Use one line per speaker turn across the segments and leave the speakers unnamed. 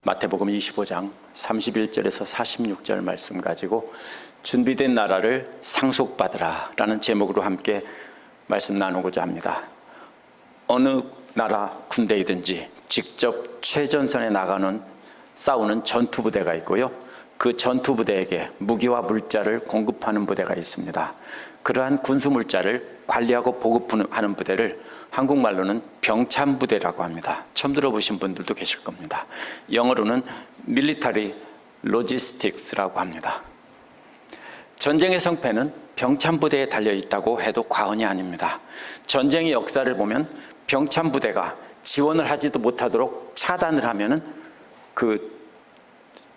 마태복음 25장 31절에서 46절 말씀 가지고 준비된 나라를 상속받으라 라는 제목으로 함께 말씀 나누고자 합니다. 어느 나라 군대이든지 직접 최전선에 나가는 싸우는 전투부대가 있고요, 그 전투부대에게 무기와 물자를 공급하는 부대가 있습니다. 그러한 군수물자를 관리하고 보급하는 부대를 한국말로는 병참부대라고 합니다. 처음 들어보신 분들도 계실 겁니다. 영어로는 Military Logistics라고 합니다. 전쟁의 성패는 병참부대에 달려있다고 해도 과언이 아닙니다. 전쟁의 역사를 보면 병참부대가 지원을 하지도 못하도록 차단을 하면은 그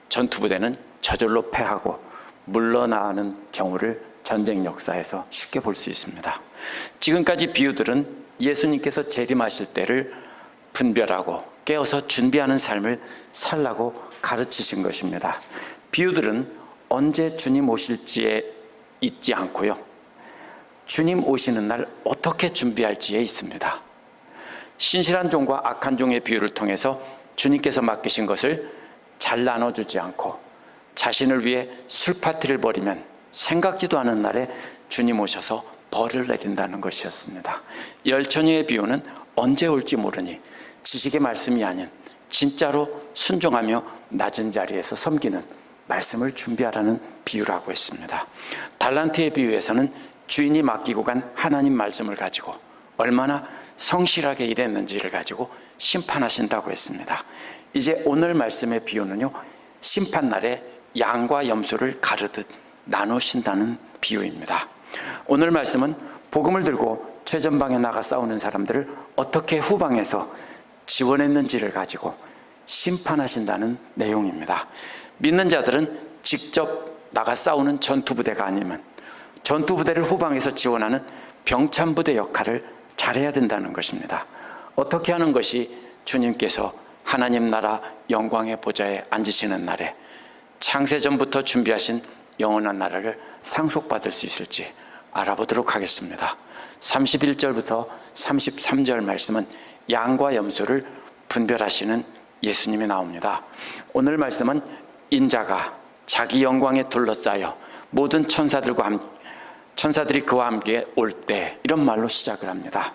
전투부대는 저절로 패하고 물러나는 경우를 전쟁 역사에서 쉽게 볼 수 있습니다. 지금까지 비유들은 예수님께서 재림하실 때를 분별하고 깨어서 준비하는 삶을 살라고 가르치신 것입니다. 비유들은 언제 주님 오실지에 있지 않고요, 주님 오시는 날 어떻게 준비할지에 있습니다. 신실한 종과 악한 종의 비유를 통해서 주님께서 맡기신 것을 잘 나눠주지 않고 자신을 위해 술파티를 벌이면 생각지도 않은 날에 주님 오셔서 벌을 내린다는 것이었습니다. 열처녀의 비유는 언제 올지 모르니 지식의 말씀이 아닌 진짜로 순종하며 낮은 자리에서 섬기는 말씀을 준비하라는 비유라고 했습니다. 달란트의 비유에서는 주인이 맡기고 간 하나님 말씀을 가지고 얼마나 성실하게 일했는지를 가지고 심판하신다고 했습니다. 이제 오늘 말씀의 비유는요, 심판날에 양과 염소를 가르듯 나누신다는 비유입니다. 오늘 말씀은 복음을 들고 최전방에 나가 싸우는 사람들을 어떻게 후방에서 지원했는지를 가지고 심판하신다는 내용입니다. 믿는 자들은 직접 나가 싸우는 전투부대가 아니면 전투부대를 후방에서 지원하는 병참부대 역할을 잘해야 된다는 것입니다. 어떻게 하는 것이 주님께서 하나님 나라 영광의 보좌에 앉으시는 날에 창세전부터 준비하신 영원한 나라를 상속받을 수 있을지 알아보도록 하겠습니다. 31절부터 33절 말씀은 양과 염소를 분별하시는 예수님이 나옵니다. 오늘 말씀은 인자가 자기 영광에 둘러싸여 모든 천사들이 그와 함께 올 때, 이런 말로 시작을 합니다.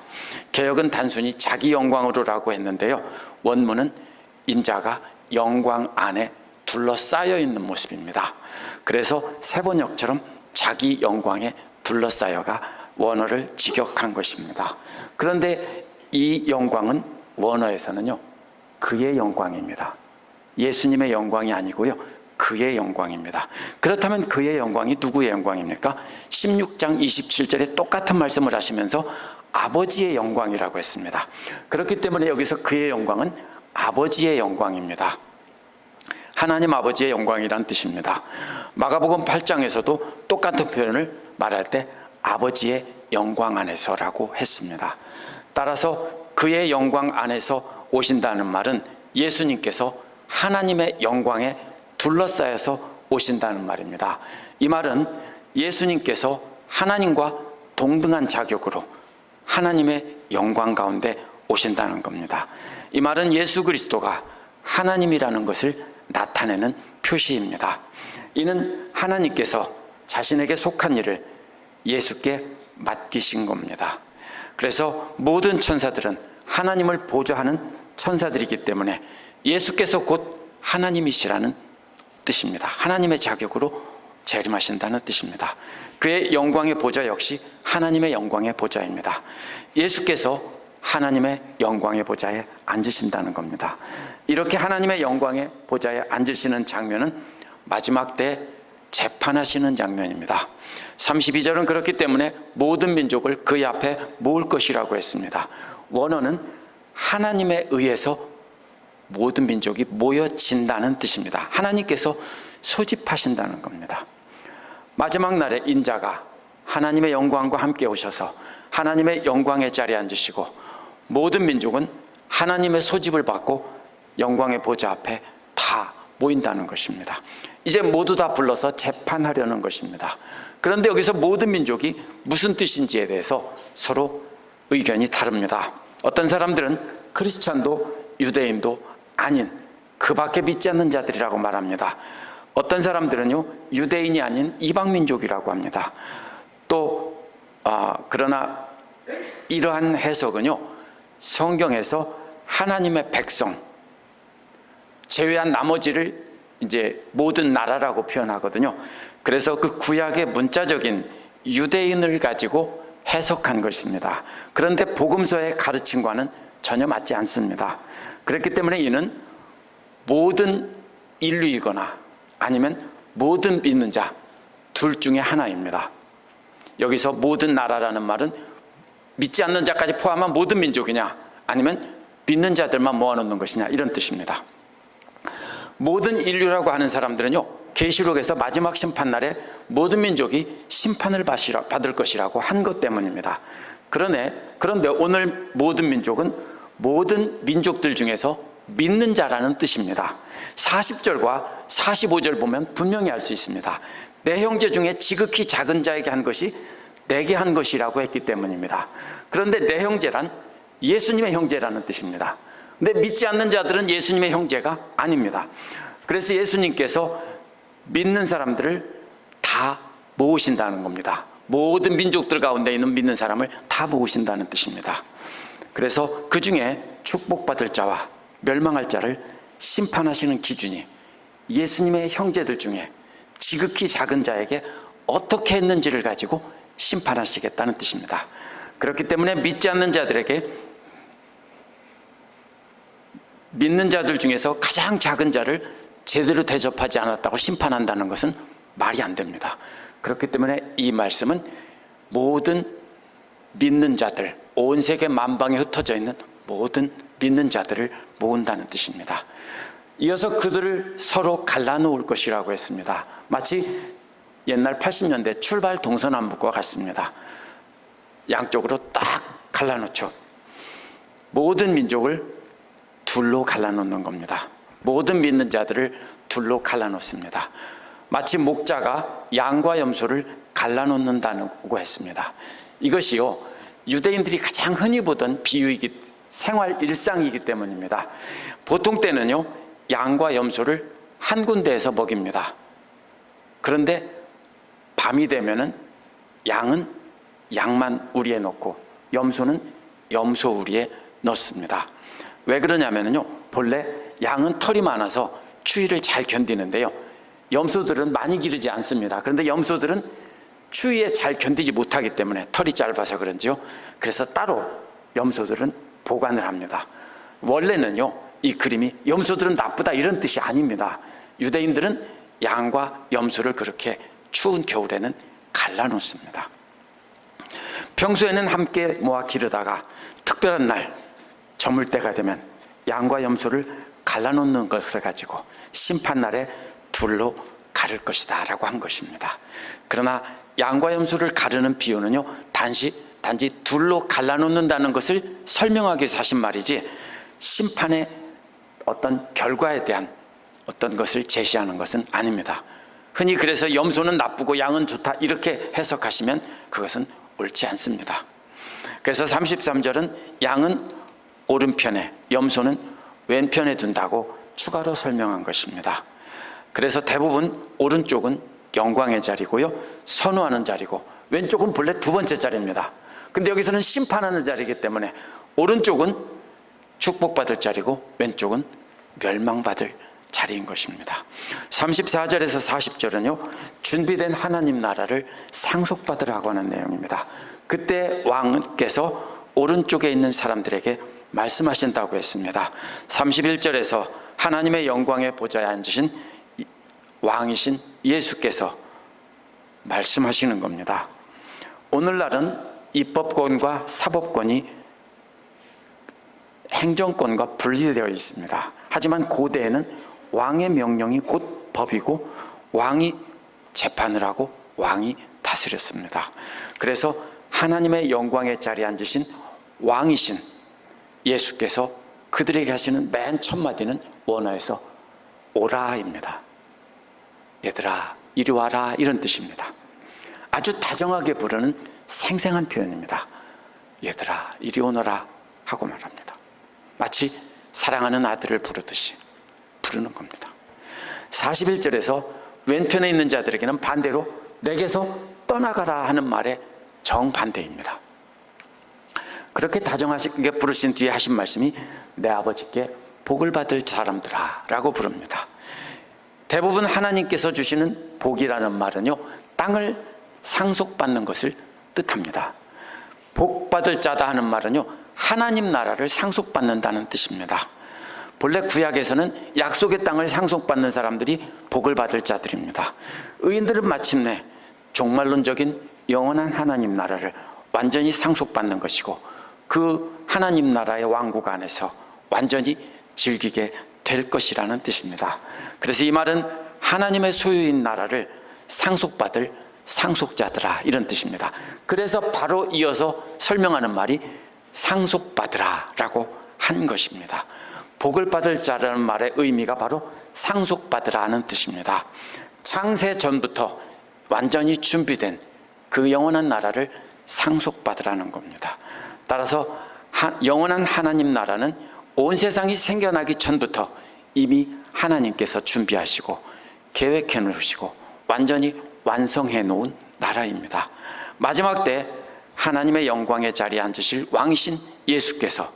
개역은 단순히 자기 영광으로라고 했는데요, 원문은 인자가 영광 안에 둘러싸여 있는 모습입니다. 그래서 세번역처럼 자기 영광에 둘러싸여가 원어를 직역한 것입니다. 그런데 이 영광은 원어에서는요, 그의 영광입니다. 예수님의 영광이 아니고요, 그의 영광입니다. 그렇다면 그의 영광이 누구의 영광입니까? 16장 27절에 똑같은 말씀을 하시면서 아버지의 영광이라고 했습니다. 그렇기 때문에 여기서 그의 영광은 아버지의 영광입니다. 하나님 아버지의 영광이란 뜻입니다. 마가복음 8장에서도 똑같은 표현을 말할 때 아버지의 영광 안에서라고 했습니다. 따라서 그의 영광 안에서 오신다는 말은 예수님께서 하나님의 영광에 둘러싸여서 오신다는 말입니다. 이 말은 예수님께서 하나님과 동등한 자격으로 하나님의 영광 가운데 오신다는 겁니다. 이 말은 예수 그리스도가 하나님이라는 것을 나타내는 표시입니다. 이는 하나님께서 자신에게 속한 일을 예수께 맡기신 겁니다. 그래서 모든 천사들은 하나님을 보좌하는 천사들이기 때문에 예수께서 곧 하나님이시라는 뜻입니다. 하나님의 자격으로 재림하신다는 뜻입니다. 그의 영광의 보좌 역시 하나님의 영광의 보좌입니다. 예수께서 하나님의 영광의 보좌에 앉으신다는 겁니다. 이렇게 하나님의 영광의 보좌에 앉으시는 장면은 마지막 때 재판하시는 장면입니다. 32절은 그렇기 때문에 모든 민족을 그의 앞에 모을 것이라고 했습니다. 원어는 하나님에 의해서 모든 민족이 모여진다는 뜻입니다. 하나님께서 소집하신다는 겁니다. 마지막 날에 인자가 하나님의 영광과 함께 오셔서 하나님의 영광의 자리에 앉으시고 모든 민족은 하나님의 소집을 받고 영광의 보좌 앞에 다 모인다는 것입니다. 이제 모두 다 불러서 재판하려는 것입니다. 그런데 여기서 모든 민족이 무슨 뜻인지에 대해서 서로 의견이 다릅니다. 어떤 사람들은 크리스찬도 유대인도 아닌 그 밖에 믿지 않는 자들이라고 말합니다. 어떤 사람들은요, 유대인이 아닌 이방민족이라고 합니다. 또 그러나 이러한 해석은요, 성경에서 하나님의 백성 제외한 나머지를 이제 모든 나라라고 표현하거든요. 그래서 그 구약의 문자적인 유대인을 가지고 해석한 것입니다. 그런데 복음서의 가르침과는 전혀 맞지 않습니다. 그렇기 때문에 이는 모든 인류이거나 아니면 모든 믿는 자 둘 중에 하나입니다. 여기서 모든 나라라는 말은 믿지 않는 자까지 포함한 모든 민족이냐, 아니면 믿는 자들만 모아놓는 것이냐, 이런 뜻입니다. 모든 인류라고 하는 사람들은요, 계시록에서 마지막 심판날에 모든 민족이 심판을 받을 것이라고 한 것 때문입니다. 그런데 오늘 모든 민족은 모든 민족들 중에서 믿는 자라는 뜻입니다. 40절과 45절 보면 분명히 알 수 있습니다. 내 형제 중에 지극히 작은 자에게 한 것이 내게 한 것이라고 했기 때문입니다. 그런데 내 형제란 예수님의 형제라는 뜻입니다. 근데 믿지 않는 자들은 예수님의 형제가 아닙니다. 그래서 예수님께서 믿는 사람들을 다 모으신다는 겁니다. 모든 민족들 가운데 있는 믿는 사람을 다 모으신다는 뜻입니다. 그래서 그 중에 축복받을 자와 멸망할 자를 심판하시는 기준이 예수님의 형제들 중에 지극히 작은 자에게 어떻게 했는지를 가지고 심판하시겠다는 뜻입니다. 그렇기 때문에 믿지 않는 자들에게 믿는 자들 중에서 가장 작은 자를 제대로 대접하지 않았다고 심판한다는 것은 말이 안 됩니다. 그렇기 때문에 이 말씀은 모든 믿는 자들, 온 세계 만방에 흩어져 있는 모든 믿는 자들을 모은다는 뜻입니다. 이어서 그들을 서로 갈라놓을 것이라고 했습니다. 마치 옛날 80년대 출발 동서남북과 같습니다. 양쪽으로 딱 갈라놓죠. 모든 민족을 둘로 갈라놓는 겁니다. 모든 믿는 자들을 둘로 갈라놓습니다. 마치 목자가 양과 염소를 갈라놓는다고 했습니다. 이것이요, 유대인들이 가장 흔히 보던 비유이기, 생활 일상이기 때문입니다. 보통 때는요, 양과 염소를 한 군데에서 먹입니다. 그런데 밤이 되면은 양은 양만 우리에 넣고 염소는 염소 우리에 넣습니다. 왜 그러냐면요, 본래 양은 털이 많아서 추위를 잘 견디는데요, 염소들은 많이 기르지 않습니다. 그런데 염소들은 추위에 잘 견디지 못하기 때문에, 털이 짧아서 그런지요, 그래서 따로 염소들은 보관을 합니다. 원래는요, 이 그림이 염소들은 나쁘다 이런 뜻이 아닙니다. 유대인들은 양과 염소를 그렇게 추운 겨울에는 갈라놓습니다. 평소에는 함께 모아 기르다가 특별한 날, 저물 때가 되면 양과 염소를 갈라놓는 것을 가지고 심판날에 둘로 가를 것이다 라고 한 것입니다. 그러나 양과 염소를 가르는 비유는요, 단지 둘로 갈라놓는다는 것을 설명하기 위해서 하신 말이지, 심판의 어떤 결과에 대한 어떤 것을 제시하는 것은 아닙니다. 흔히 그래서 염소는 나쁘고 양은 좋다 이렇게 해석하시면 그것은 옳지 않습니다. 그래서 33절은 양은 오른편에, 염소는 왼편에 둔다고 추가로 설명한 것입니다. 그래서 대부분 오른쪽은 영광의 자리고요, 선호하는 자리고, 왼쪽은 본래 두 번째 자리입니다. 근데 여기서는 심판하는 자리이기 때문에 오른쪽은 축복받을 자리고 왼쪽은 멸망받을 자리인 것입니다. 34절에서 40절은요, 준비된 하나님 나라를 상속받으라고 하는 내용입니다. 그때 왕께서 오른쪽에 있는 사람들에게 말씀하신다고 했습니다. 31절에서 하나님의 영광의 보좌에 앉으신 왕이신 예수께서 말씀하시는 겁니다. 오늘날은 입법권과 사법권이 행정권과 분리되어 있습니다. 하지만 고대에는 왕의 명령이 곧 법이고 왕이 재판을 하고 왕이 다스렸습니다. 그래서 하나님의 영광의 자리에 앉으신 왕이신 예수께서 그들에게 하시는 맨 첫 마디는 원어에서 오라입니다. 얘들아 이리 와라, 이런 뜻입니다. 아주 다정하게 부르는 생생한 표현입니다. 얘들아 이리 오너라 하고 말합니다. 마치 사랑하는 아들을 부르듯이 부르는 겁니다. 41절에서 왼편에 있는 자들에게는 반대로 내게서 떠나가라 하는 말에 정반대입니다. 그렇게 다정하게 부르신 뒤에 하신 말씀이 내 아버지께 복을 받을 사람들아 라고 부릅니다. 대부분 하나님께서 주시는 복이라는 말은요, 땅을 상속받는 것을 뜻합니다. 복 받을 자다 하는 말은요, 하나님 나라를 상속받는다는 뜻입니다. 본래 구약에서는 약속의 땅을 상속받는 사람들이 복을 받을 자들입니다. 의인들은 마침내 종말론적인 영원한 하나님 나라를 완전히 상속받는 것이고 그 하나님 나라의 왕국 안에서 완전히 즐기게 될 것이라는 뜻입니다. 그래서 이 말은 하나님의 소유인 나라를 상속받을 상속자들아 이런 뜻입니다. 그래서 바로 이어서 설명하는 말이 상속받으라 라고 한 것입니다. 복을 받을 자라는 말의 의미가 바로 상속받으라는 뜻입니다. 창세 전부터 완전히 준비된 그 영원한 나라를 상속받으라는 겁니다. 따라서 영원한 하나님 나라는 온 세상이 생겨나기 전부터 이미 하나님께서 준비하시고 계획해 놓으시고 완전히 완성해 놓은 나라입니다. 마지막 때 하나님의 영광의 자리에 앉으실 왕이신 예수께서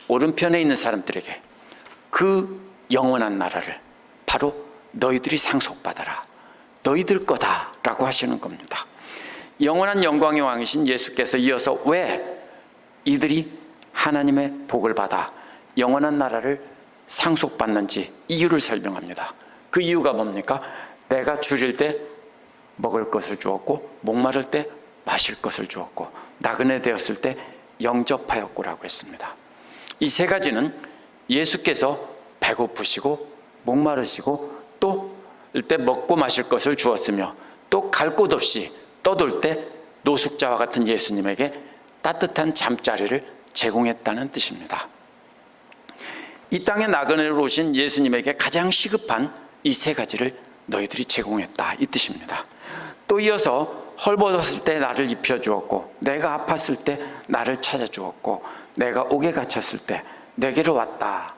오른편에 있는 사람들에게 그 영원한 나라를 바로 너희들이 상속받아라, 너희들 거다라고 하시는 겁니다. 영원한 영광의 왕이신 예수께서 이어서 왜 이들이 하나님의 복을 받아 영원한 나라를 상속받는지 이유를 설명합니다. 그 이유가 뭡니까? 내가 줄일 때 먹을 것을 주었고 목마를 때 마실 것을 주었고 나그네 되었을 때 영접하였고라고 했습니다. 이 세 가지는 예수께서 배고프시고 목마르시고 또 때 먹고 마실 것을 주었으며 또 갈 곳 없이 떠돌 때 노숙자와 같은 예수님에게 따뜻한 잠자리를 제공했다는 뜻입니다. 이 땅에 나그네로 오신 예수님에게 가장 시급한 이 세 가지를 너희들이 제공했다 이 뜻입니다. 또 이어서 헐벗었을 때 나를 입혀주었고 내가 아팠을 때 나를 찾아주었고 내가 옥에 갇혔을 때 내게로 왔다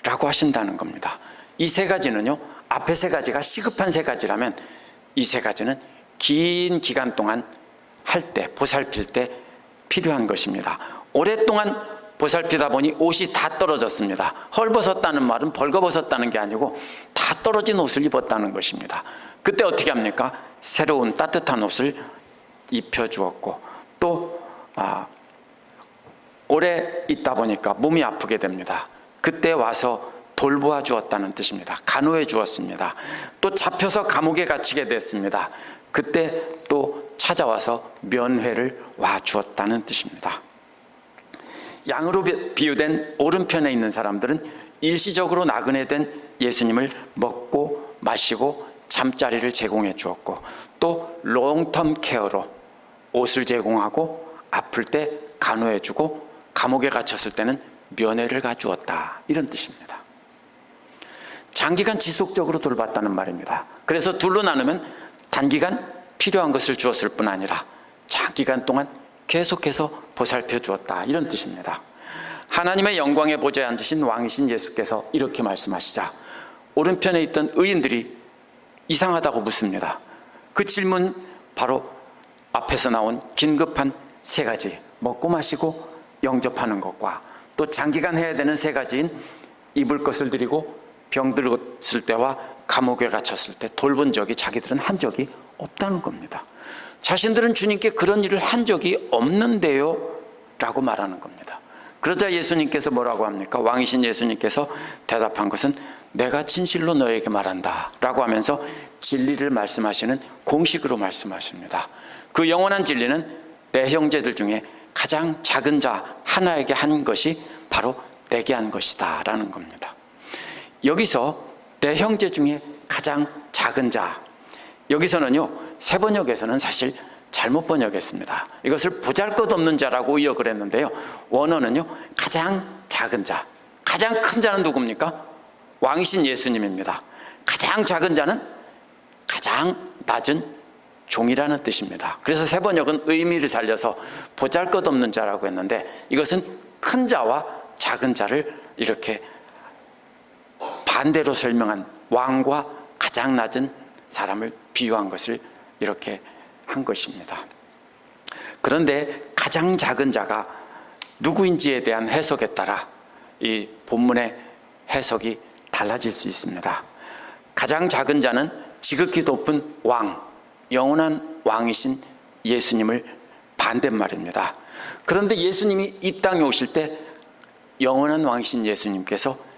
라고 하신다는 겁니다. 이 세 가지는요, 앞에 세 가지가 시급한 세 가지라면 이 세 가지는 긴 기간 동안 할 때, 보살필 때 필요한 것입니다. 오랫동안 보살피다 보니 옷이 다 떨어졌습니다. 헐벗었다는 말은 벌거벗었다는 게 아니고 다 떨어진 옷을 입었다는 것입니다. 그때 어떻게 합니까? 새로운 따뜻한 옷을 입혀주었고 또 오래 있다 보니까 몸이 아프게 됩니다. 그때 와서 돌보아 주었다는 뜻입니다. 간호해 주었습니다. 또 잡혀서 감옥에 갇히게 됐습니다. 그때 또 찾아와서 면회를 와 주었다는 뜻입니다. 양으로 비유된 오른편에 있는 사람들은 일시적으로 나그네된 예수님을 먹고 마시고 잠자리를 제공해 주었고 또 롱텀 케어로 옷을 제공하고 아플 때 간호해 주고 감옥에 갇혔을 때는 면회를 가주었다 이런 뜻입니다. 장기간 지속적으로 돌봤다는 말입니다. 그래서 둘로 나누면 단기간 필요한 것을 주었을 뿐 아니라 장기간 동안 계속해서 보살펴 주었다 이런 뜻입니다. 하나님의 영광의 보좌에 앉으신 왕이신 예수께서 이렇게 말씀하시자 오른편에 있던 의인들이 이상하다고 묻습니다. 그 질문 바로 앞에서 나온 긴급한 세 가지, 먹고 마시고 영접하는 것과 또 장기간 해야 되는 세 가지인 입을 것을 드리고 병들었을 때와 감옥에 갇혔을 때 돌본 적이 자기들은 한 적이 없다는 겁니다. 자신들은 주님께 그런 일을 한 적이 없는데요 라고 말하는 겁니다. 그러자 예수님께서 뭐라고 합니까? 왕이신 예수님께서 대답한 것은 내가 진실로 너에게 말한다 라고 하면서 진리를 말씀하시는 공식으로 말씀하십니다. 그 영원한 진리는 내 형제들 중에 가장 작은 자 하나에게 한 것이 바로 내게 한 것이다 라는 겁니다. 여기서 내 형제 중에 가장 작은 자, 여기서는요 세번역에서는 사실 잘못 번역했습니다. 이것을 보잘것없는 자라고 의역을 했는데요, 원어는요 가장 작은 자, 가장 큰 자는 누굽니까? 왕이신 예수님입니다. 가장 작은 자는 가장 낮은 종이라는 뜻입니다. 그래서 세번역은 의미를 살려서 보잘것없는 자라고 했는데 이것은 큰 자와 작은 자를 이렇게 반대로 설명한 왕과 가장 낮은 사람을 비유한 것을 이렇게 한 것입니다. 그런데 가장 작은 자가 누구인지에 대한 해석에 따라 이 본문의 해석이 달라질 수 있습니다. 가장 작은 자는 지극히 높은 왕, 영원한 왕이신 예수님을 반대말입니다. 그런데 예수님이 이 땅에 오실 때 영원한 왕이신 예수님께서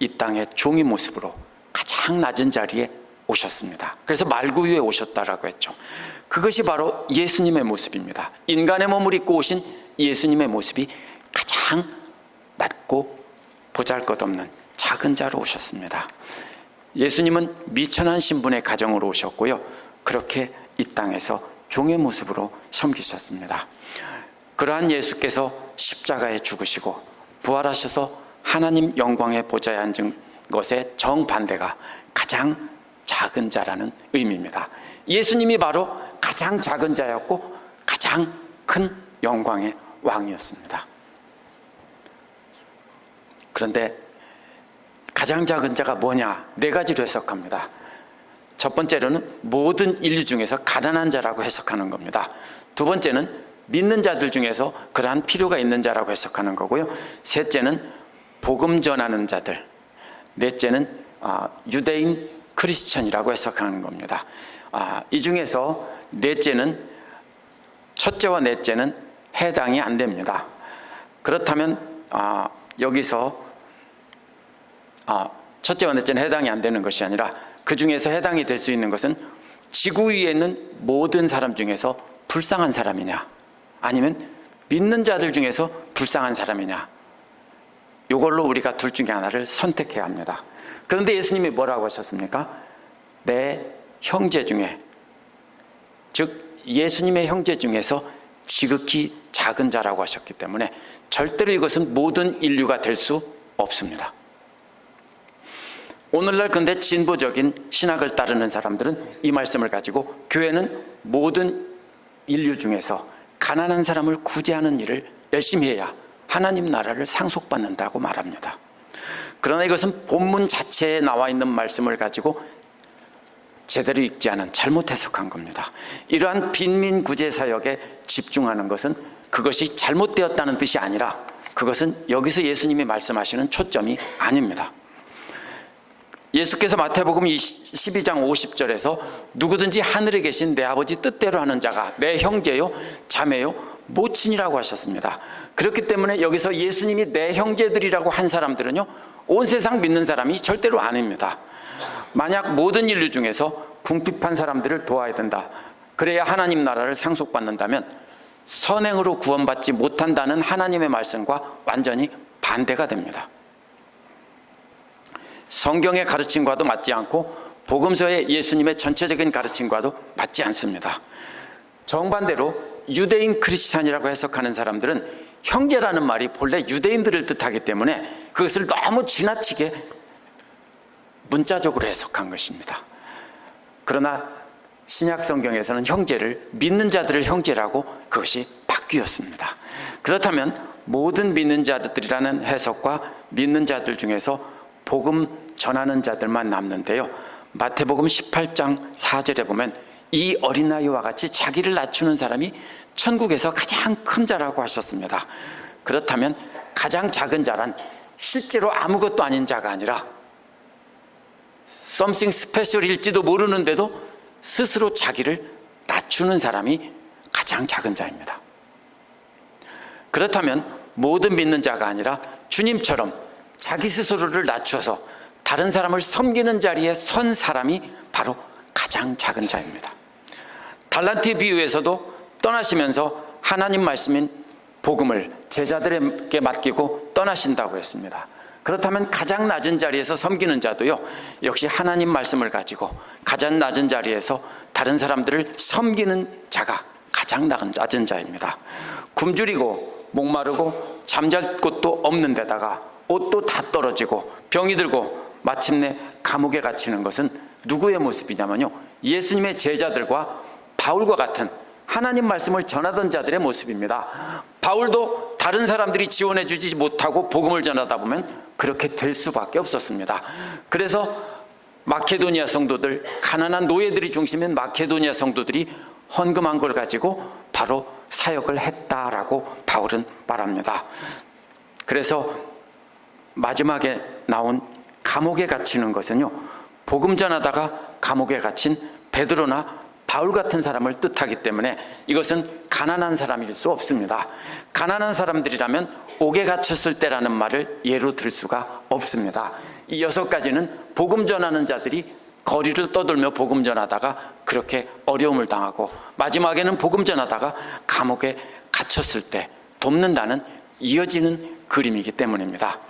이 땅의 종의 모습으로 가장 낮은 자리에 오셨습니다. 그래서 말구 위에 오셨다라고 했죠. 그것이 바로 예수님의 모습입니다. 인간의 몸을 입고 오신 예수님의 모습이 가장 낮고 보잘것없는 작은 자로 오셨습니다. 예수님은 미천한 신분의 가정으로 오셨고요, 그렇게 이 땅에서 종의 모습으로 섬기셨습니다. 그러한 예수께서 십자가에 죽으시고 부활하셔서 하나님 영광의 보좌에 앉은 것의 정반대가 가장 작은 자라는 의미입니다. 예수님이 바로 가장 작은 자였고 가장 큰 영광의 왕이었습니다. 그런데 가장 작은 자가 뭐냐? 네 가지로 해석합니다. 첫 번째로는 모든 인류 중에서 가난한 자라고 해석하는 겁니다. 두 번째는 믿는 자들 중에서 그러한 필요가 있는 자라고 해석하는 거고요. 셋째는 복음 전하는 자들, 넷째는 유대인 크리스천이라고 해석하는 겁니다. 이 중에서 첫째와 넷째는 해당이 안 됩니다. 그렇다면 여기서 첫째와 넷째는 해당이 안 되는 것이 아니라 그 중에서 해당이 될 수 있는 것은 지구 위에 있는 모든 사람 중에서 불쌍한 사람이냐, 아니면 믿는 자들 중에서 불쌍한 사람이냐, 이걸로 우리가 둘 중에 하나를 선택해야 합니다. 그런데 예수님이 뭐라고 하셨습니까? 내 형제 중에, 즉 예수님의 형제 중에서 지극히 작은 자라고 하셨기 때문에 절대로 이것은 모든 인류가 될 수 없습니다. 오늘날 근데 진보적인 신학을 따르는 사람들은 이 말씀을 가지고 교회는 모든 인류 중에서 가난한 사람을 구제하는 일을 열심히 해야 하나님 나라를 상속받는다고 말합니다. 그러나 이것은 본문 자체에 나와 있는 말씀을 가지고 제대로 읽지 않은 잘못 해석한 겁니다. 이러한 빈민 구제 사역에 집중하는 것은 그것이 잘못되었다는 뜻이 아니라 그것은 여기서 예수님이 말씀하시는 초점이 아닙니다. 예수께서 마태복음 12장 50절에서 누구든지 하늘에 계신 내 아버지 뜻대로 하는 자가 내 형제요 자매요 모친이라고 하셨습니다. 그렇기 때문에 여기서 예수님이 내 형제들이라고 한 사람들은요, 온 세상 믿는 사람이 절대로 아닙니다. 만약 모든 인류 중에서 궁핍한 사람들을 도와야 된다, 그래야 하나님 나라를 상속받는다면 선행으로 구원받지 못한다는 하나님의 말씀과 완전히 반대가 됩니다. 성경의 가르침과도 맞지 않고 복음서의 예수님의 전체적인 가르침과도 맞지 않습니다. 정반대로 유대인 크리스찬이라고 해석하는 사람들은 형제라는 말이 본래 유대인들을 뜻하기 때문에 그것을 너무 지나치게 문자적으로 해석한 것입니다. 그러나 신약 성경에서는 형제를, 믿는 자들을 형제라고 그것이 바뀌었습니다. 그렇다면 모든 믿는 자들이라는 해석과 믿는 자들 중에서 복음 전하는 자들만 남는데요, 마태복음 18장 4절에 보면 이 어린아이와 같이 자기를 낮추는 사람이 천국에서 가장 큰 자라고 하셨습니다. 그렇다면 가장 작은 자란 실제로 아무것도 아닌 자가 아니라 something special일지도 모르는데도 스스로 자기를 낮추는 사람이 가장 작은 자입니다. 그렇다면 모든 믿는 자가 아니라 주님처럼 자기 스스로를 낮춰서 다른 사람을 섬기는 자리에 선 사람이 바로 가장 작은 자입니다. 달란트 비유에서도 떠나시면서 하나님 말씀인 복음을 제자들에게 맡기고 떠나신다고 했습니다. 그렇다면 가장 낮은 자리에서 섬기는 자도요, 역시 하나님 말씀을 가지고 가장 낮은 자리에서 다른 사람들을 섬기는 자가 가장 낮은 자입니다. 굶주리고 목마르고 잠잘 곳도 없는 데다가 옷도 다 떨어지고 병이 들고 마침내 감옥에 갇히는 것은 누구의 모습이냐면요, 예수님의 제자들과 바울과 같은 하나님 말씀을 전하던 자들의 모습입니다. 바울도 다른 사람들이 지원해 주지 못하고 복음을 전하다 보면 그렇게 될 수밖에 없었습니다. 그래서 마케도니아 성도들, 가난한 노예들이 중심인 마케도니아 성도들이 헌금한 걸 가지고 바로 사역을 했다라고 바울은 말합니다. 그래서 마지막에 나온 감옥에 갇히는 것은요, 복음 전하다가 감옥에 갇힌 베드로나 바울 같은 사람을 뜻하기 때문에 이것은 가난한 사람일 수 없습니다. 가난한 사람들이라면 옥에 갇혔을 때라는 말을 예로 들 수가 없습니다. 이 6가지는 복음 전하는 자들이 거리를 떠돌며 복음 전하다가 그렇게 어려움을 당하고, 마지막에는 복음 전하다가 감옥에 갇혔을 때 돕는다는 이어지는 그림이기 때문입니다.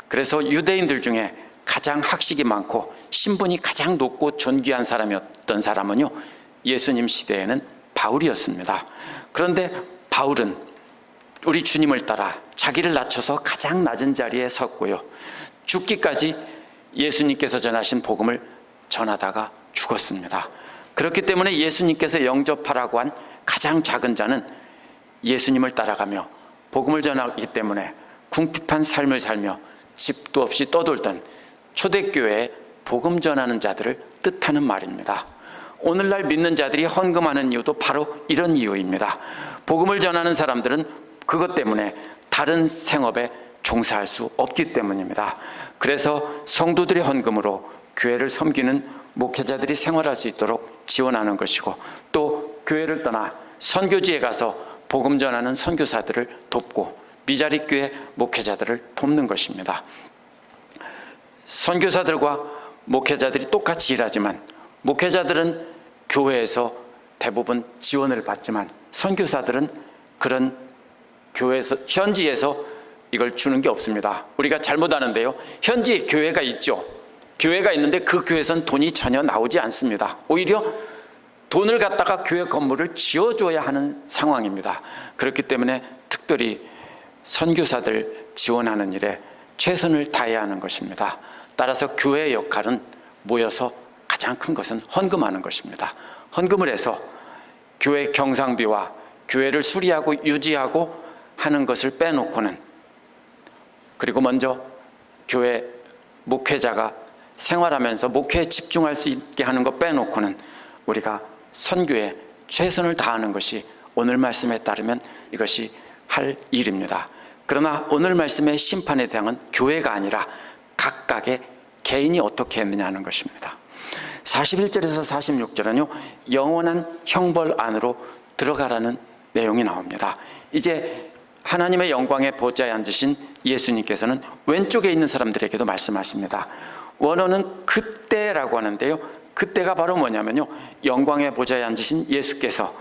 그래서 유대인들 중에 가장 학식이 많고 신분이 가장 높고 존귀한 사람이었던 사람은요, 예수님 시대에는 바울이었습니다. 그런데 바울은 우리 주님을 따라 자기를 낮춰서 가장 낮은 자리에 섰고요, 죽기까지 예수님께서 전하신 복음을 전하다가 죽었습니다. 그렇기 때문에 예수님께서 영접하라고 한 가장 작은 자는 예수님을 따라가며 복음을 전하기 때문에 궁핍한 삶을 살며 집도 없이 떠돌던 초대교회에 복음 전하는 자들을 뜻하는 말입니다. 오늘날 믿는 자들이 헌금하는 이유도 바로 이런 이유입니다. 복음을 전하는 사람들은 그것 때문에 다른 생업에 종사할 수 없기 때문입니다. 그래서 성도들의 헌금으로 교회를 섬기는 목회자들이 생활할 수 있도록 지원하는 것이고, 또 교회를 떠나 선교지에 가서 복음 전하는 선교사들을 돕고 미자립 교회 목회자들을 돕는 것입니다. 선교사들과 목회자들이 똑같이 일하지만 목회자들은 교회에서 대부분 지원을 받지만 선교사들은 그런 교회에서, 현지에서 이걸 주는 게 없습니다. 우리가 잘못 아는데요, 현지에 교회가 있죠. 교회가 있는데 그 교회에선 돈이 전혀 나오지 않습니다. 오히려 돈을 갖다가 교회 건물을 지어줘야 하는 상황입니다. 그렇기 때문에 특별히 선교사들 지원하는 일에 최선을 다해야 하는 것입니다. 따라서 교회의 역할은 모여서 가장 큰 것은 헌금하는 것입니다. 헌금을 해서 교회 경상비와 교회를 수리하고 유지하고 하는 것을 빼놓고는, 그리고 먼저 교회 목회자가 생활하면서 목회에 집중할 수 있게 하는 것 빼놓고는 우리가 선교에 최선을 다하는 것이 오늘 말씀에 따르면 이것이 할 일입니다. 그러나 오늘 말씀의 심판의 대상은 교회가 아니라 각각의 개인이 어떻게 했느냐 하는 것입니다. 41절에서 46절은요, 영원한 형벌 안으로 들어가라는 내용이 나옵니다. 이제 하나님의 영광의 보좌에 앉으신 예수님께서는 왼쪽에 있는 사람들에게도 말씀하십니다. 원어는 그때라고 하는데요, 그때가 바로 뭐냐면요, 영광의 보좌에 앉으신 예수께서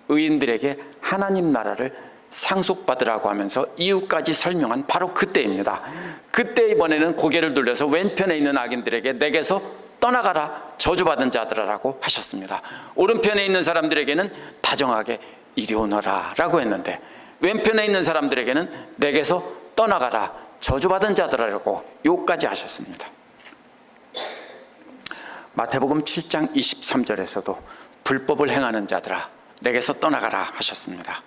의인들에게 하나님 나라를 상속받으라고 하면서 이유까지 설명한 바로 그때입니다. 그때 이번에는 고개를 돌려서 왼편에 있는 악인들에게 내게서 떠나가라, 저주받은 자들아라고 하셨습니다. 오른편에 있는 사람들에게는 다정하게 이리 오너라 라고 했는데, 왼편에 있는 사람들에게는 내게서 떠나가라, 저주받은 자들아라고 요까지 하셨습니다. 마태복음 7장 23절에서도 불법을 행하는 자들아 내게서 떠나가라 하셨습니다.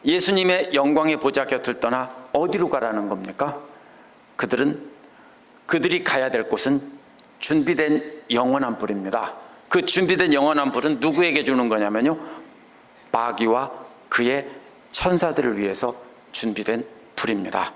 예수님의 영광의 보좌 곁을 떠나 어디로 가라는 겁니까? 그들이 가야 될 곳은 준비된 영원한 불입니다. 그 준비된 영원한 불은 누구에게 주는 거냐면요, 마귀와 그의 천사들을 위해서 준비된 불입니다.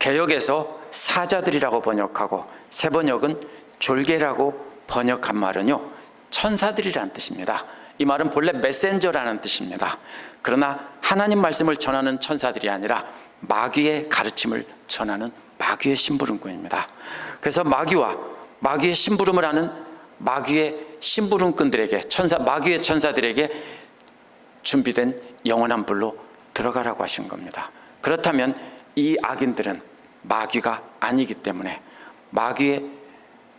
개역에서 사자들이라고 번역하고 새번역은 졸개라고 번역한 말은요, 천사들이라는 뜻입니다. 이 말은 본래 메신저라는 뜻입니다. 그러나 하나님 말씀을 전하는 천사들이 아니라 마귀의 가르침을 전하는 마귀의 심부름꾼입니다. 그래서 마귀와 마귀의 심부름을 하는 마귀의 심부름꾼들에게, 마귀의 천사들에게 준비된 영원한 불로 들어가라고 하신 겁니다. 그렇다면 이 악인들은 마귀가 아니기 때문에 마귀의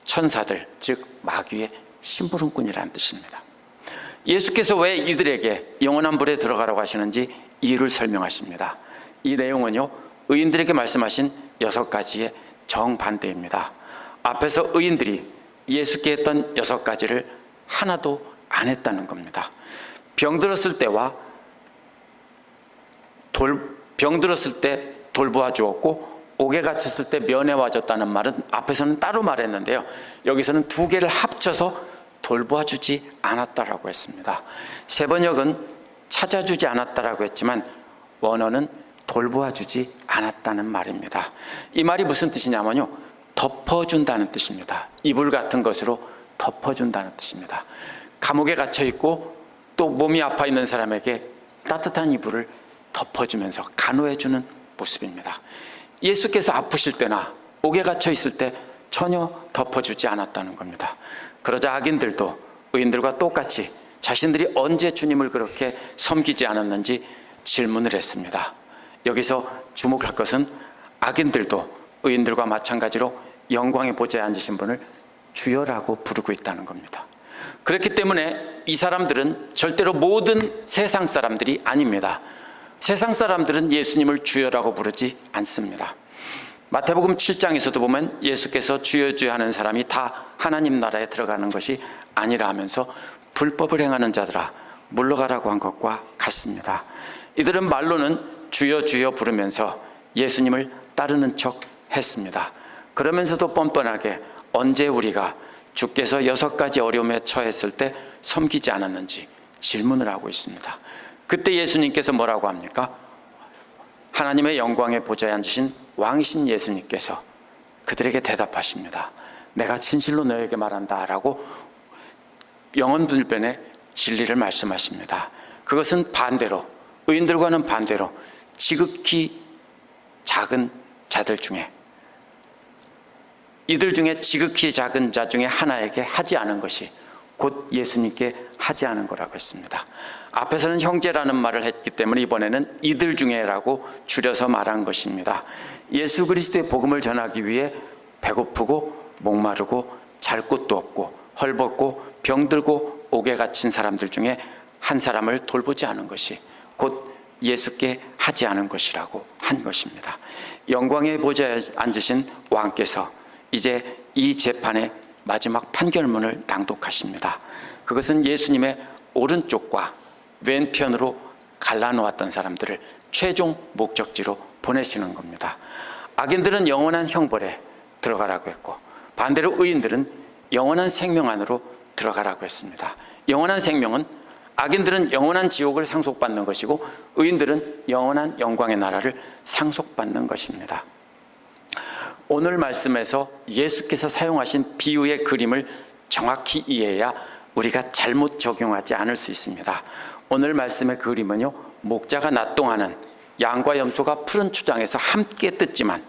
천사들, 즉 마귀의 심부름꾼이라는 뜻입니다. 예수께서 왜 이들에게 영원한 불에 들어가라고 하시는지 이유를 설명하십니다. 이 내용은요, 의인들에게 말씀하신 6가지의 정반대입니다. 앞에서 의인들이 예수께 했던 6가지를 하나도 안 했다는 겁니다. 병들었을 때 돌보아 주었고 옥에 갇혔을 때 면회와 줬다는 말은 앞에서는 따로 말했는데요, 여기서는 두 개를 합쳐서 돌보아 주지 않았다라고 했습니다. 세 번역은 찾아주지 않았다라고 했지만 원어는 돌보아 주지 않았다는 말입니다. 이 말이 무슨 뜻이냐면요, 덮어준다는 뜻입니다. 이불 같은 것으로 덮어준다는 뜻입니다. 감옥에 갇혀 있고 또 몸이 아파 있는 사람에게 따뜻한 이불을 덮어주면서 간호해주는 모습입니다. 예수께서 아프실 때나 옥에 갇혀 있을 때 전혀 덮어주지 않았다는 겁니다. 그러자 악인들도 의인들과 똑같이 자신들이 언제 주님을 그렇게 섬기지 않았는지 질문을 했습니다. 여기서 주목할 것은 악인들도 의인들과 마찬가지로 영광의 보좌에 앉으신 분을 주여라고 부르고 있다는 겁니다. 그렇기 때문에 이 사람들은 절대로 모든 세상 사람들이 아닙니다. 세상 사람들은 예수님을 주여라고 부르지 않습니다. 마태복음 7장에서도 보면 예수께서 주여 주여 하는 사람이 다 하나님 나라에 들어가는 것이 아니라 하면서 불법을 행하는 자들아 물러가라고 한 것과 같습니다. 이들은 말로는 주여 주여 부르면서 예수님을 따르는 척 했습니다. 그러면서도 뻔뻔하게 언제 우리가 주께서 6가지 어려움에 처했을 때 섬기지 않았는지 질문을 하고 있습니다. 그때 예수님께서 뭐라고 합니까? 하나님의 영광의 보좌에 앉으신 왕이신 예수님께서 그들에게 대답하십니다. 내가 진실로 너에게 말한다 라고 영원불변의 진리를 말씀하십니다. 그것은 반대로, 의인들과는 반대로 지극히 작은 자들 중에, 이들 중에 지극히 작은 자 중에 하나에게 하지 않은 것이 곧 예수님께 하지 않은 거라고 했습니다. 앞에서는 형제라는 말을 했기 때문에 이번에는 이들 중에라고 줄여서 말한 것입니다. 예수 그리스도의 복음을 전하기 위해 배고프고 목마르고 잘 곳도 없고 헐벗고 병들고 옥에 갇힌 사람들 중에 한 사람을 돌보지 않은 것이 곧 예수께 하지 않은 것이라고 한 것입니다. 영광의 보좌에 앉으신 왕께서 이제 이 재판의 마지막 판결문을 낭독하십니다. 그것은 예수님의 오른쪽과 왼편으로 갈라놓았던 사람들을 최종 목적지로 보내시는 겁니다. 악인들은 영원한 형벌에 들어가라고 했고 반대로 의인들은 영원한 생명 안으로 들어가라고 했습니다. 영원한 생명은 악인들은 영원한 지옥을 상속받는 것이고 의인들은 영원한 영광의 나라를 상속받는 것입니다. 오늘 말씀에서 예수께서 사용하신 비유의 그림을 정확히 이해해야 우리가 잘못 적용하지 않을 수 있습니다. 오늘 말씀의 그림은요, 목자가 낮 동안은 양과 염소가 푸른 초장에서 함께 뜯지만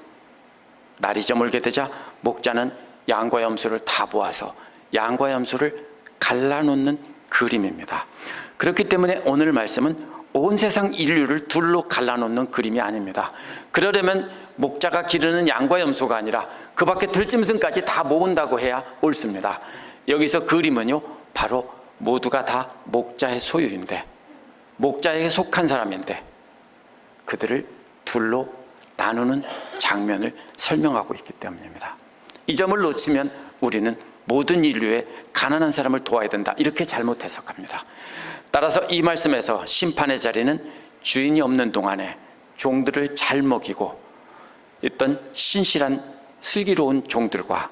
날이 저물게 되자 목자는 양과 염소를 다 모아서 양과 염소를 갈라놓는 그림입니다. 그렇기 때문에 오늘 말씀은 온 세상 인류를 둘로 갈라놓는 그림이 아닙니다. 그러려면 목자가 기르는 양과 염소가 아니라 그 밖에 들짐승까지 다 모은다고 해야 옳습니다. 여기서 그림은요, 바로 모두가 다 목자의 소유인데, 목자에게 속한 사람인데 그들을 둘로 나누는 장면을 설명하고 있기 때문입니다. 이 점을 놓치면 우리는 모든 인류의 가난한 사람을 도와야 된다, 이렇게 잘못 해석합니다. 따라서 이 말씀에서 심판의 자리는 주인이 없는 동안에 종들을 잘 먹이고 있던 신실한 슬기로운 종들과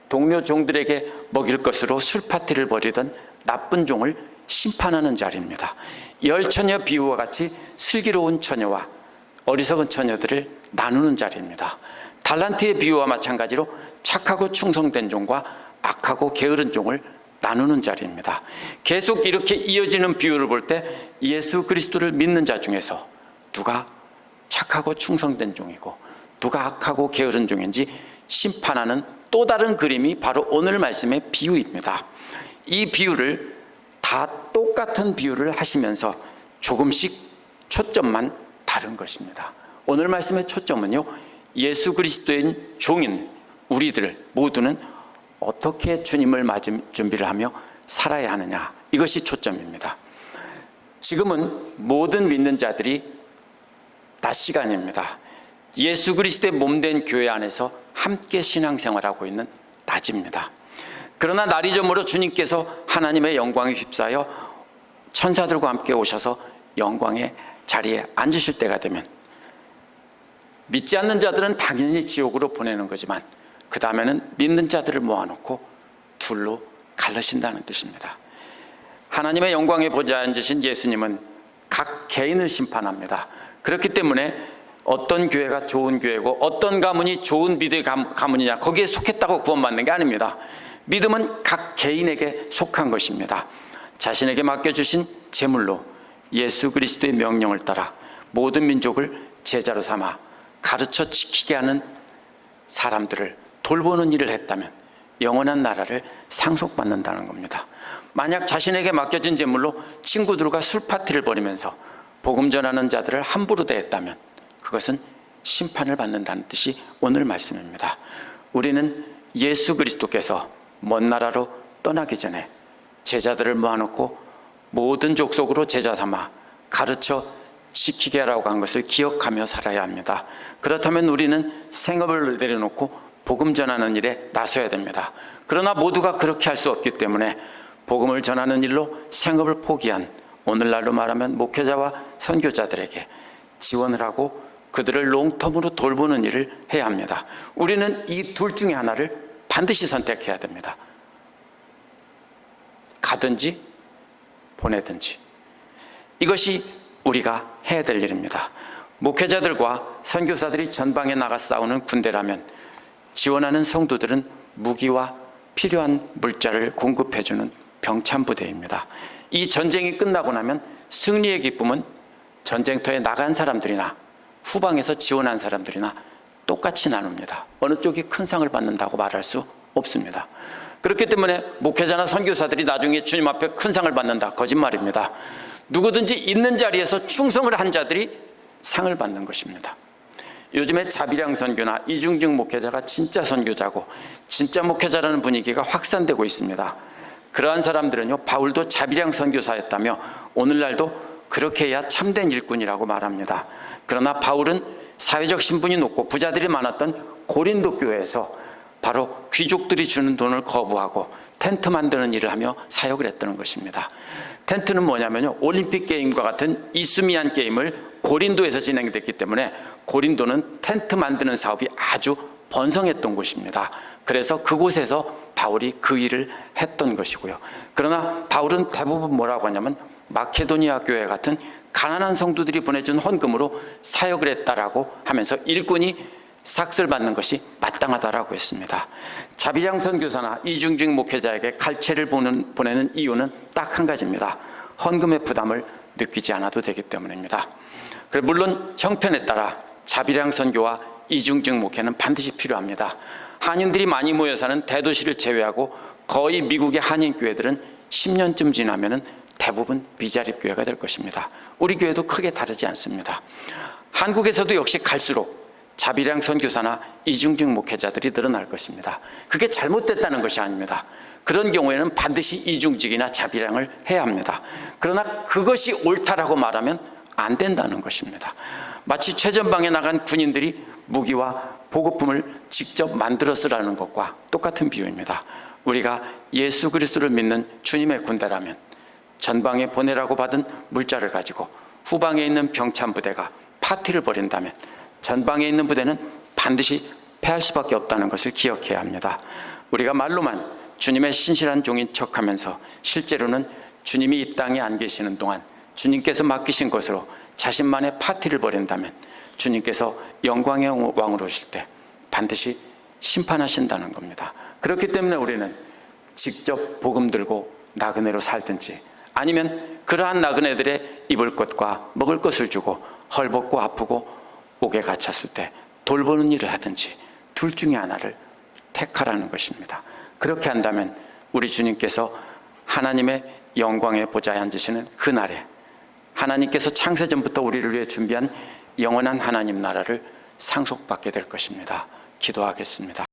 동료 종들에게 먹일 것으로 술 파티를 벌이던 나쁜 종을 심판하는 자리입니다. 열처녀 비유와 같이 슬기로운 처녀와 어리석은 처녀들을 나누는 자리입니다. 달란트의 비유와 마찬가지로 착하고 충성된 종과 악하고 게으른 종을 나누는 자리입니다. 계속 이렇게 이어지는 비유를 볼 때 예수 그리스도를 믿는 자 중에서 누가 착하고 충성된 종이고 누가 악하고 게으른 종인지 심판하는 또 다른 그림이 바로 오늘 말씀의 비유입니다. 이 비유를 다 똑같은 비유를 하시면서 조금씩 초점만 다른 것입니다. 오늘 말씀의 초점은요, 예수 그리스도의 종인 우리들 모두는 어떻게 주님을 맞을 준비를 하며 살아야 하느냐, 이것이 초점입니다. 지금은 모든 믿는 자들이 낮 시간입니다. 예수 그리스도의 몸된 교회 안에서 함께 신앙생활하고 있는 낮입니다. 그러나 날이 저물어 주님께서 하나님의 영광에 휩싸여 천사들과 함께 오셔서 영광의 자리에 앉으실 때가 되면 믿지 않는 자들은 당연히 지옥으로 보내는 거지만 그 다음에는 믿는 자들을 모아놓고 둘로 갈르신다는 뜻입니다. 하나님의 영광의 보좌에 앉으신 예수님은 각 개인을 심판합니다. 그렇기 때문에 어떤 교회가 좋은 교회고 어떤 가문이 좋은 믿음의 가문이냐 거기에 속했다고 구원받는 게 아닙니다. 믿음은 각 개인에게 속한 것입니다. 자신에게 맡겨주신 제물로 예수 그리스도의 명령을 따라 모든 민족을 제자로 삼아 가르쳐 지키게 하는 사람들을 돌보는 일을 했다면 영원한 나라를 상속받는다는 겁니다. 만약 자신에게 맡겨진 제물로 친구들과 술 파티를 벌이면서 복음 전하는 자들을 함부로 대했다면 그것은 심판을 받는다는 뜻이 오늘 말씀입니다. 우리는 예수 그리스도께서 먼 나라로 떠나기 전에 제자들을 모아놓고 모든 족속으로 제자 삼아 가르쳐 지키게 하라고 한 것을 기억하며 살아야 합니다. 그렇다면 우리는 생업을 내려놓고 복음 전하는 일에 나서야 됩니다. 그러나 모두가 그렇게 할 수 없기 때문에 복음을 전하는 일로 생업을 포기한 오늘날로 말하면 목회자와 선교자들에게 지원을 하고 그들을 롱텀으로 돌보는 일을 해야 합니다. 우리는 이 둘 중에 하나를 반드시 선택해야 됩니다. 가든지 보내든지. 이것이 우리가 해야 될 일입니다. 목회자들과 선교사들이 전방에 나가 싸우는 군대라면 지원하는 성도들은 무기와 필요한 물자를 공급해주는 병참부대입니다. 이 전쟁이 끝나고 나면 승리의 기쁨은 전쟁터에 나간 사람들이나 후방에서 지원한 사람들이나 똑같이 나눕니다. 어느 쪽이 큰 상을 받는다고 말할 수 없습니다. 그렇기 때문에 목회자나 선교사들이 나중에 주님 앞에 큰 상을 받는다, 거짓말입니다. 누구든지 있는 자리에서 충성을 한 자들이 상을 받는 것입니다. 요즘에 자비량 선교나 이중직 목회자가 진짜 선교자고 진짜 목회자라는 분위기가 확산되고 있습니다. 그러한 사람들은요, 바울도 자비량 선교사였다며 오늘날도 그렇게 해야 참된 일꾼이라고 말합니다. 그러나 바울은 사회적 신분이 높고 부자들이 많았던 고린도 교회에서 바로 귀족들이 주는 돈을 거부하고 텐트 만드는 일을 하며 사역을 했다는 것입니다. 텐트는 뭐냐면요, 올림픽 게임과 같은 이수미안 게임을 고린도에서 진행됐기 때문에 고린도는 텐트 만드는 사업이 아주 번성했던 곳입니다. 그래서 그곳에서 바울이 그 일을 했던 것이고요. 그러나 바울은 대부분 뭐라고 하냐면 마케도니아 교회 같은 가난한 성도들이 보내준 헌금으로 사역을 했다라고 하면서 일꾼이 삭슬 받는 것이 마땅하다라고 했습니다. 자비량 선교사나 이중직 목회자에게 갈채를 보내는 이유는 딱 한 가지입니다. 헌금의 부담을 느끼지 않아도 되기 때문입니다. 물론 형편에 따라 자비량 선교와 이중직 목회는 반드시 필요합니다. 한인들이 많이 모여 사는 대도시를 제외하고 거의 미국의 한인교회들은 10년쯤 지나면 대부분 비자립교회가 될 것입니다. 우리 교회도 크게 다르지 않습니다. 한국에서도 역시 갈수록 자비량 선교사나 이중직 목회자들이 늘어날 것입니다. 그게 잘못됐다는 것이 아닙니다. 그런 경우에는 반드시 이중직이나 자비량을 해야 합니다. 그러나 그것이 옳다라고 말하면 안 된다는 것입니다. 마치 최전방에 나간 군인들이 무기와 보급품을 직접 만들어 쓰라는 것과 똑같은 비유입니다. 우리가 예수 그리스도를 믿는 주님의 군대라면 전방에 보내라고 받은 물자를 가지고 후방에 있는 병참부대가 파티를 벌인다면 전방에 있는 부대는 반드시 패할 수밖에 없다는 것을 기억해야 합니다. 우리가 말로만 주님의 신실한 종인 척하면서 실제로는 주님이 이 땅에 안 계시는 동안 주님께서 맡기신 것으로 자신만의 파티를 벌인다면 주님께서 영광의 왕으로 오실 때 반드시 심판하신다는 겁니다. 그렇기 때문에 우리는 직접 복음 들고 나그네로 살든지 아니면 그러한 나그네들의 입을 것과 먹을 것을 주고 헐벗고 아프고 옥에 갇혔을 때 돌보는 일을 하든지 둘 중에 하나를 택하라는 것입니다. 그렇게 한다면 우리 주님께서 하나님의 영광의 보좌에 앉으시는 그날에 하나님께서 창세전부터 우리를 위해 준비한 영원한 하나님 나라를 상속받게 될 것입니다. 기도하겠습니다.